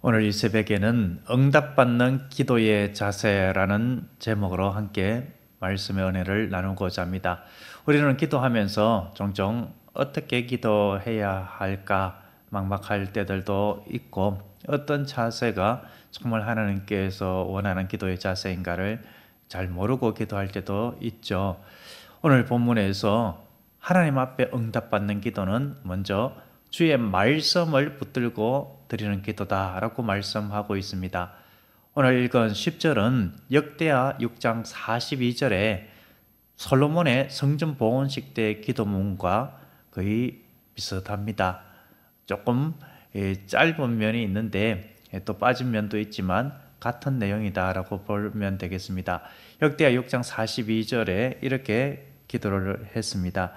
오늘 이 새벽에는 응답받는 기도의 자세라는 제목으로 함께 말씀의 은혜를 나누고자 합니다. 우리는 기도하면서 종종 어떻게 기도해야 할까 막막할 때들도 있고, 어떤 자세가 정말 하나님께서 원하는 기도의 자세인가를 잘 모르고 기도할 때도 있죠. 오늘 본문에서 하나님 앞에 응답받는 기도는 먼저 주의 말씀을 붙들고 드리는 기도다라고 말씀하고 있습니다. 오늘 읽은 10절은 역대하 6장 42절에 솔로몬의 성전 봉헌식 때 기도문과 거의 비슷합니다. 조금 짧은 면이 있는데 또 빠진 면도 있지만 같은 내용이다라고 보면 되겠습니다. 역대하 6장 42절에 이렇게 기도를 했습니다.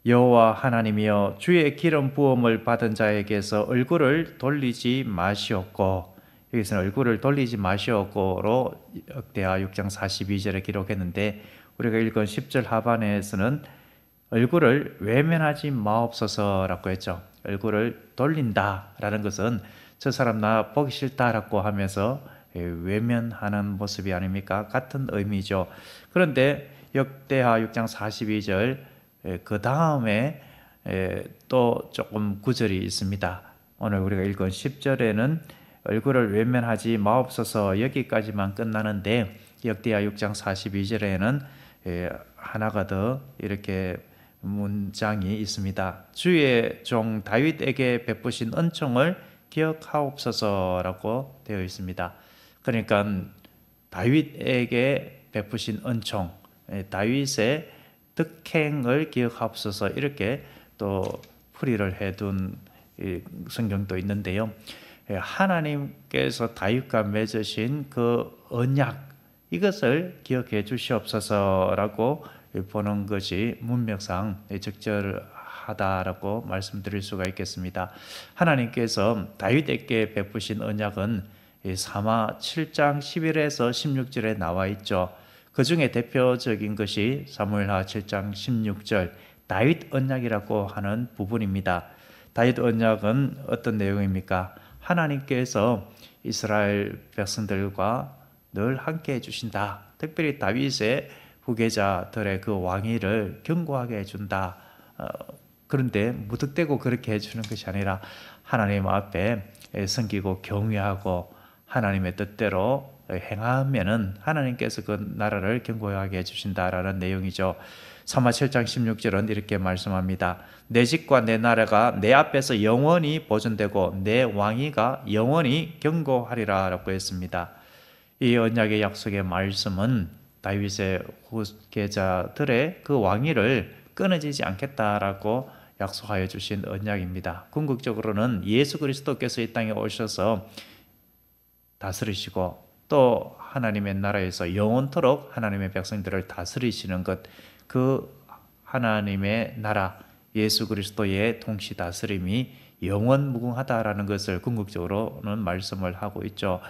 여호와 하나님이여, 주의 기름 부음을 받은 자에게서 얼굴을 돌리지 마시옵고, 여기서는 얼굴을 돌리지 마시옵고로 역대하 6장 42절에 기록했는데, 우리가 읽은 10절 하반에서는 얼굴을 외면하지 마옵소서라고 했죠. 얼굴을 돌린다라는 것은 저 사람 나 보기 싫다라고 하면서 외면하는 모습이 아닙니까? 같은 의미죠. 그런데 역대하 6장 42절 그 다음에 또 조금 구절이 있습니다. 오늘 우리가 읽은 10절에는 얼굴을 외면하지 마옵소서 여기까지만 끝나는데, 역대하 6장 42절에는 하나가 더 이렇게 문장이 있습니다. 주의 종 다윗에게 베푸신 은총을 기억하옵소서라고 되어 있습니다. 그러니까 다윗에게 베푸신 은총, 다윗의 득행을 기억하옵소서, 이렇게 또 풀이를 해둔 성경도 있는데요. 하나님께서 다윗과 맺으신 그 언약, 이것을 기억해 주시옵소서라고 보는 것이 문맥상 적절하다라고 말씀드릴 수가 있겠습니다. 하나님께서 다윗에게 베푸신 언약은 사마 7장 11에서 16절에 나와 있죠. 그 중에 대표적인 것이 사무엘하 7장 16절 다윗 언약이라고 하는 부분입니다. 다윗 언약은 어떤 내용입니까? 하나님께서 이스라엘 백성들과 늘 함께 해주신다. 특별히 다윗의 후계자들의 그 왕위를 견고하게 해준다. 그런데 무턱대고 그렇게 해주는 것이 아니라 하나님 앞에 섬기고 경외하고 하나님의 뜻대로 행하면은 하나님께서 그 나라를 견고하게 해주신다라는 내용이죠. 사마 7장 16절은 이렇게 말씀합니다. 내 집과 내 나라가 내 앞에서 영원히 보존되고 내 왕위가 영원히 견고하리라 라고 했습니다. 이 언약의 약속의 말씀은 다윗의 후계자들의 그 왕위를 끊어지지 않겠다라고 약속하여 주신 언약입니다. 궁극적으로는 예수 그리스도께서 이 땅에 오셔서 다스리시고 또 하나님의 나라에서 영원토록 하나님의 백성들을 다스리시는 것, 그 하나님의 나라 예수 그리스도의 통치 다스림이 영원무궁하다라는 것을 궁극적으로는 말씀을 하고 있죠.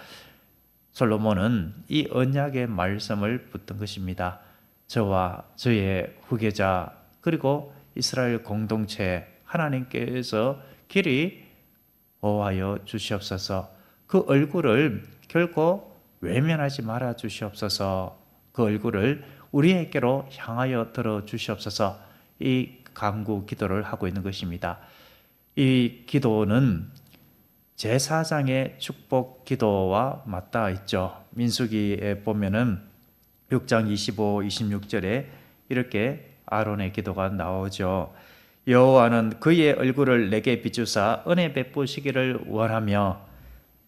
솔로몬은 이 언약의 말씀을 붙든 것입니다. 저와 저의 후계자 그리고 이스라엘 공동체, 하나님께서 길이 보호하여 주시옵소서. 그 얼굴을 결코 외면하지 말아 주시옵소서. 그 얼굴을 우리에게로 향하여 들어 주시옵소서. 이 간구 기도를 하고 있는 것입니다. 이 기도는 제사장의 축복 기도와 맞닿아 있죠. 민수기에 보면은 6장 25, 26절에 이렇게 아론의 기도가 나오죠. 여호와는 그의 얼굴을 내게 비추사 은혜 베푸시기를 원하며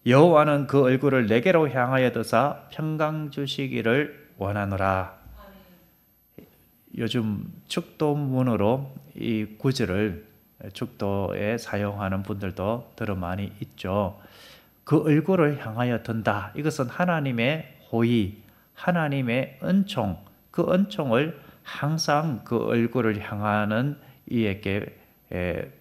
여호와는 그 얼굴을 내게로 향하여 드사 평강 주시기를 원하노라. 요즘 축도문으로 이 구절을 축도에 사용하는 분들도 더러 많이 있죠. 그 얼굴을 향하여 든다. 이것은 하나님의 호의, 하나님의 은총, 그 은총을 항상 그 얼굴을 향하는 이에게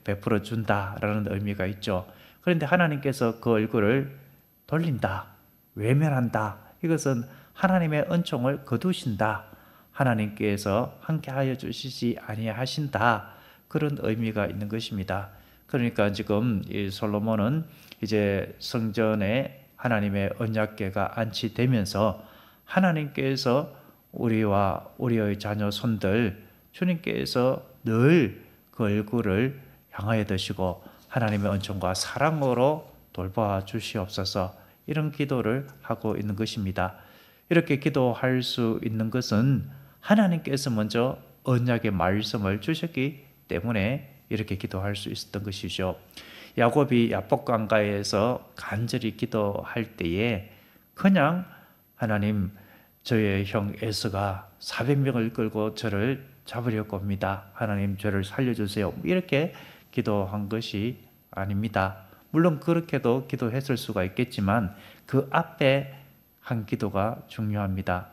베풀어 준다라는 의미가 있죠. 그런데 하나님께서 그 얼굴을 돌린다, 외면한다. 이것은 하나님의 은총을 거두신다. 하나님께서 함께하여 주시지 아니하신다. 그런 의미가 있는 것입니다. 그러니까 지금 이 솔로몬은 이제 성전에 하나님의 언약궤가 안치되면서 하나님께서 우리와 우리의 자녀 손들 주님께서 늘 그 얼굴을 향하여 드시고 하나님의 은총과 사랑으로 돌봐 주시옵소서, 이런 기도를 하고 있는 것입니다. 이렇게 기도할 수 있는 것은 하나님께서 먼저 언약의 말씀을 주셨기 때문에 이렇게 기도할 수 있었던 것이죠. 야곱이 야복강가에서 간절히 기도할 때에 그냥 하나님, 저의 형 에서가 400명을 끌고 저를 잡으려고 합니다. 하나님, 저를 살려주세요. 이렇게 기도한 것이 아닙니다. 물론 그렇게도 기도했을 수가 있겠지만 그 앞에 한 기도가 중요합니다.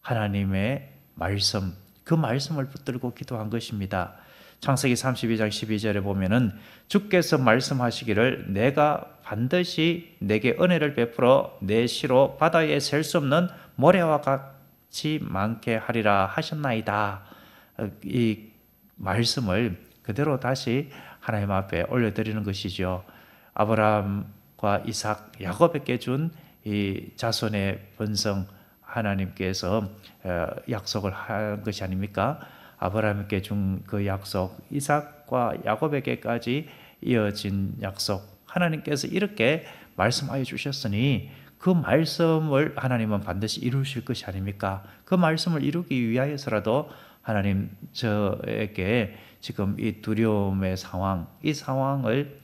하나님의 말씀, 그 말씀을 붙들고 기도한 것입니다. 창세기 32장 12절에 보면은 주께서 말씀하시기를 내가 반드시 내게 은혜를 베풀어 내 시로 바다에 셀 수 없는 모래와 같이 많게 하리라 하셨나이다. 이 말씀을 그대로 다시 하나님 앞에 올려드리는 것이죠. 아브라함과 이삭, 야곱에게 준 이 자손의 번성, 하나님께서 약속을 한 것이 아닙니까? 아브라함에게 준 그 약속, 이삭과 야곱에게까지 이어진 약속, 하나님께서 이렇게 말씀하여 주셨으니 그 말씀을 하나님은 반드시 이루실 것이 아닙니까? 그 말씀을 이루기 위하여서라도 하나님, 저에게 지금 이 두려움의 상황, 이 상황을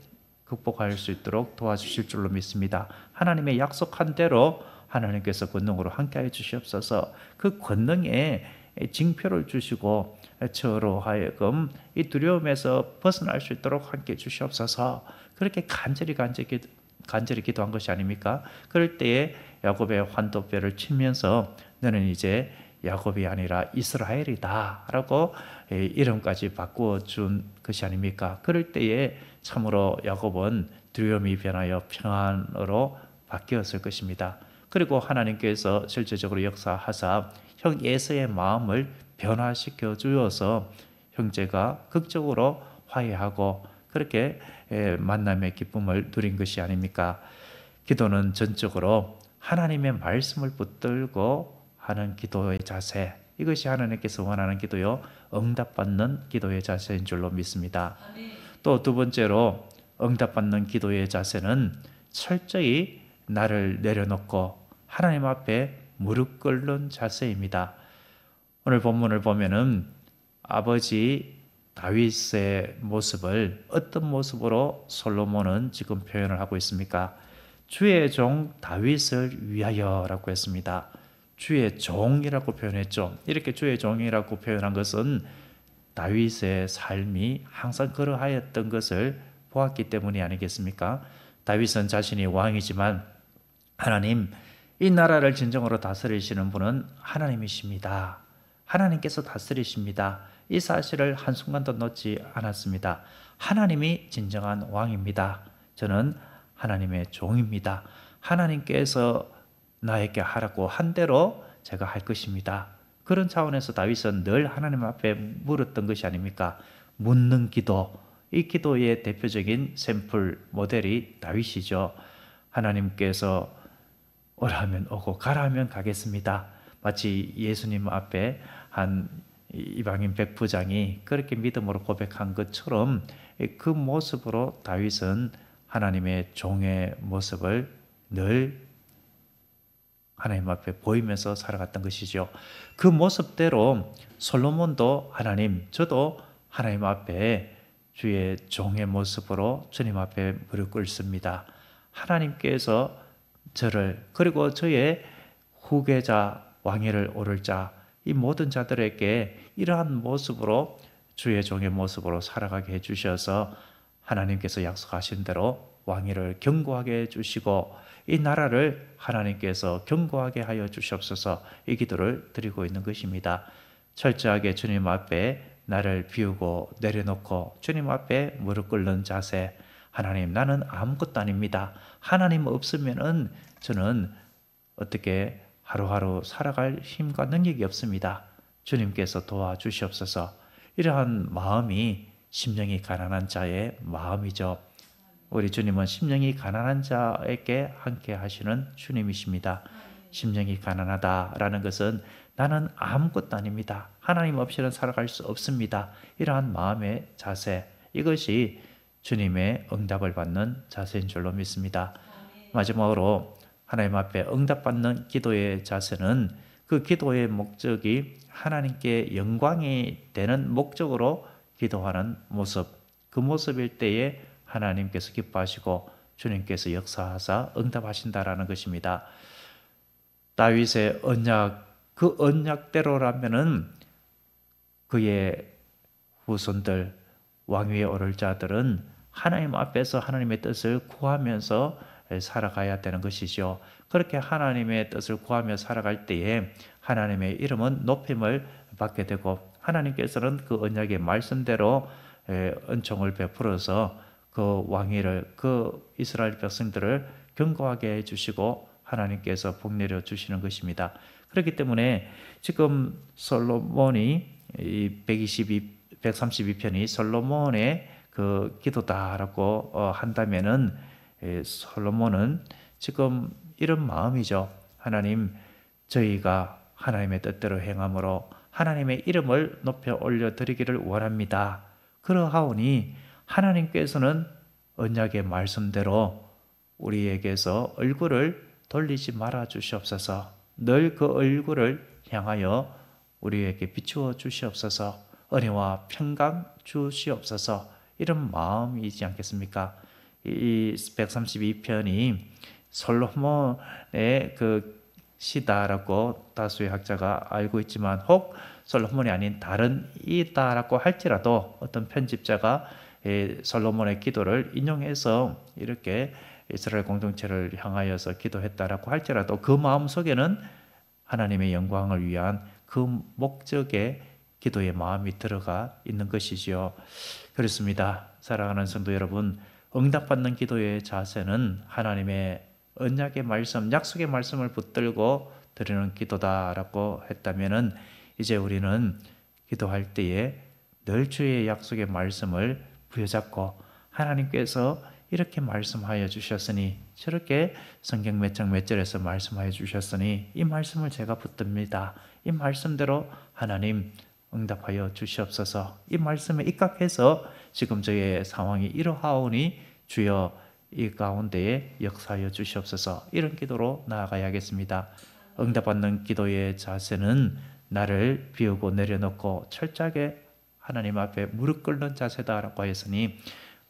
극복할 수 있도록 도와주실 줄로 믿습니다. 하나님의 약속한 대로 하나님께서 권능으로 함께해 주시옵소서. 그 권능에 징표를 주시고 저로 하여금 이 두려움에서 벗어날 수 있도록 함께해 주시옵소서. 그렇게 간절히 기도한 것이 아닙니까? 그럴 때에 야곱의 환도뼈를 치면서 너는 이제 야곱이 아니라 이스라엘이다 라고 이름까지 바꾸어준 것이 아닙니까? 그럴 때에 참으로 야곱은 두려움이 변하여 평안으로 바뀌었을 것입니다. 그리고 하나님께서 실제적으로 역사하사 형 에서의 마음을 변화시켜 주어서 형제가 극적으로 화해하고 그렇게 만남의 기쁨을 누린 것이 아닙니까? 기도는 전적으로 하나님의 말씀을 붙들고 하는 기도의 자세, 이것이 하나님께서 원하는 기도요, 응답받는 기도의 자세인 줄로 믿습니다. 또 두 번째로 응답받는 기도의 자세는 철저히 나를 내려놓고 하나님 앞에 무릎 꿇는 자세입니다. 오늘 본문을 보면은 아버지 다윗의 모습을 어떤 모습으로 솔로몬은 지금 표현을 하고 있습니까? 주의 종 다윗을 위하여라고 했습니다. 주의 종이라고 표현했죠. 이렇게 주의 종이라고 표현한 것은 다윗의 삶이 항상 그러하였던 것을 보았기 때문이 아니겠습니까? 다윗은 자신이 왕이지만 하나님, 이 나라를 진정으로 다스리시는 분은 하나님이십니다. 하나님께서 다스리십니다. 이 사실을 한순간도 놓지 않았습니다. 하나님이 진정한 왕입니다. 저는 하나님의 종입니다. 하나님께서 나에게 하라고 한 대로 제가 할 것입니다. 그런 차원에서 다윗은 늘 하나님 앞에 물었던 것이 아닙니까? 묻는 기도, 이 기도의 대표적인 샘플 모델이 다윗이죠. 하나님께서 오라 하면 오고 가라 하면 가겠습니다. 마치 예수님 앞에 한 이방인 백부장이 그렇게 믿음으로 고백한 것처럼 그 모습으로 다윗은 하나님의 종의 모습을 늘 하나님 앞에 보이면서 살아갔던 것이죠. 그 모습대로 솔로몬도 하나님, 저도 하나님 앞에 주의 종의 모습으로 주님 앞에 무릎 꿇습니다. 하나님께서 저를, 그리고 저의 후계자, 왕위를 오를 자, 이 모든 자들에게 이러한 모습으로 주의 종의 모습으로 살아가게 해주셔서 하나님께서 약속하신 대로 왕위를 견고하게 해주시고 이 나라를 하나님께서 견고하게 하여 주시옵소서, 이 기도를 드리고 있는 것입니다. 철저하게 주님 앞에 나를 비우고 내려놓고 주님 앞에 무릎 꿇는 자세. 하나님, 나는 아무것도 아닙니다. 하나님 없으면은 저는 어떻게 하루하루 살아갈 힘과 능력이 없습니다. 주님께서 도와주시옵소서. 이러한 마음이 심령이 가난한 자의 마음이죠. 우리 주님은 심령이 가난한 자에게 함께 하시는 주님이십니다. 심령이 가난하다라는 것은 나는 아무것도 아닙니다. 하나님 없이는 살아갈 수 없습니다. 이러한 마음의 자세, 이것이 주님의 응답을 받는 자세인 줄로 믿습니다. 마지막으로 하나님 앞에 응답받는 기도의 자세는 그 기도의 목적이 하나님께 영광이 되는 목적으로 기도하는 모습, 그 모습일 때에 하나님께서 기뻐하시고 주님께서 역사하사 응답하신다라는 것입니다. 다윗의 언약, 그 언약대로라면은 그의 후손들, 왕위에 오를 자들은 하나님 앞에서 하나님의 뜻을 구하면서 살아가야 되는 것이죠. 그렇게 하나님의 뜻을 구하며 살아갈 때에 하나님의 이름은 높임을 받게 되고, 하나님께서는 그 언약의 말씀대로 은총을 베풀어서 그 왕위를, 그 이스라엘 백성들을 견고하게 해주시고 하나님께서 복 내려 주시는 것입니다. 그렇기 때문에 지금 솔로몬이 이 132편이 솔로몬의 그 기도다라고 한다면은 솔로몬은 지금 이런 마음이죠. 하나님, 저희가 하나님의 뜻대로 행함으로 하나님의 이름을 높여 올려드리기를 원합니다. 그러하오니 하나님께서는 언약의 말씀대로 우리에게서 얼굴을 돌리지 말아 주시옵소서. 늘 그 얼굴을 향하여 우리에게 비추어 주시옵소서. 은혜와 평강 주시옵소서. 이런 마음이지 않겠습니까? 이 132편이 솔로몬의 그 시다라고 다수의 학자가 알고 있지만, 혹 솔로몬이 아닌 다른 이다라고 할지라도 어떤 편집자가 솔로몬의 기도를 인용해서 이렇게 이스라엘 공동체를 향하여서 기도했다라고 할지라도 그 마음 속에는 하나님의 영광을 위한 그 목적의 기도의 마음이 들어가 있는 것이지요. 그렇습니다. 사랑하는 성도 여러분, 응답받는 기도의 자세는 하나님의 언약의 말씀, 약속의 말씀을 붙들고 드리는 기도다라고 했다면은, 이제 우리는 기도할 때에 늘 주의 약속의 말씀을 부여잡고, 하나님께서 이렇게 말씀하여 주셨으니, 저렇게 성경 몇 장 몇 절에서 말씀하여 주셨으니 이 말씀을 제가 붙듭니다. 이 말씀대로 하나님 응답하여 주시옵소서. 이 말씀에 입각해서 지금 저의 상황이 이러하오니 주여 이 가운데에 역사하여 주시옵소서. 이런 기도로 나아가야겠습니다. 응답받는 기도의 자세는 나를 비우고 내려놓고 철저하게 하나님 앞에 무릎 꿇는 자세다라고 하였으니,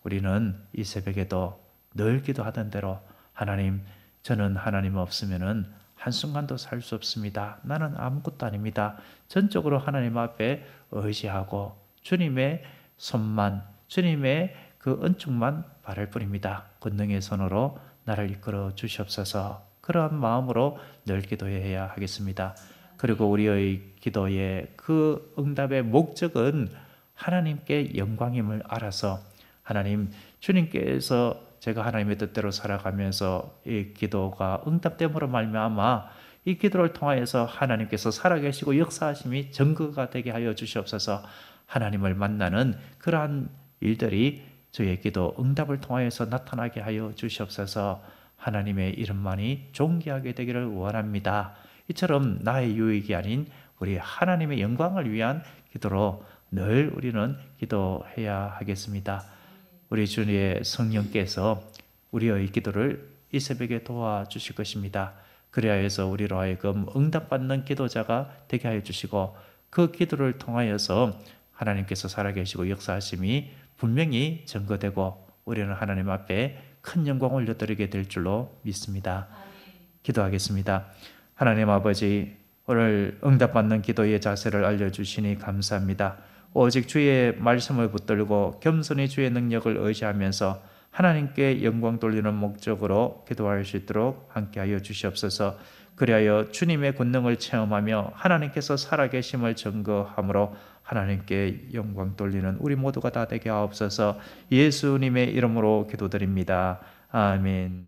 우리는 이 새벽에도 늘 기도하던 대로 하나님, 저는 하나님 없으면은 한순간도 살 수 없습니다. 나는 아무것도 아닙니다. 전적으로 하나님 앞에 의지하고 주님의 손만, 주님의 그 은총만 바랄 뿐입니다. 권능의 손으로 나를 이끌어 주시옵소서. 그러한 마음으로 늘 기도해야 하겠습니다. 그리고 우리의 기도의 그 응답의 목적은 하나님께 영광임을 알아서, 하나님, 주님께서 제가 하나님의 뜻대로 살아가면서 이 기도가 응답됨으로 말미암아 이 기도를 통하여서 하나님께서 살아계시고 역사하심이 증거가 되게 하여 주시옵소서. 하나님을 만나는 그러한 일들이 저의 기도 응답을 통하여서 나타나게 하여 주시옵소서. 하나님의 이름만이 존귀하게 되기를 원합니다. 이처럼 나의 유익이 아닌 우리 하나님의 영광을 위한 기도로 늘 우리는 기도해야 하겠습니다. 우리 주님의 성령께서 우리의 기도를 이 새벽에 도와주실 것입니다. 그리하여서 우리로 하여금 응답받는 기도자가 되게 하여 주시고, 그 기도를 통하여서 하나님께서 살아계시고 역사하심이 분명히 증거되고 우리는 하나님 앞에 큰 영광을 올려드리게 될 줄로 믿습니다. 기도하겠습니다. 하나님 아버지, 오늘 응답받는 기도의 자세를 알려주시니 감사합니다. 오직 주의 말씀을 붙들고 겸손히 주의 능력을 의지하면서 하나님께 영광 돌리는 목적으로 기도할 수 있도록 함께하여 주시옵소서. 그리하여 주님의 권능을 체험하며 하나님께서 살아계심을 증거함으로 하나님께 영광 돌리는 우리 모두가 다 되게 하옵소서. 예수님의 이름으로 기도드립니다. 아멘.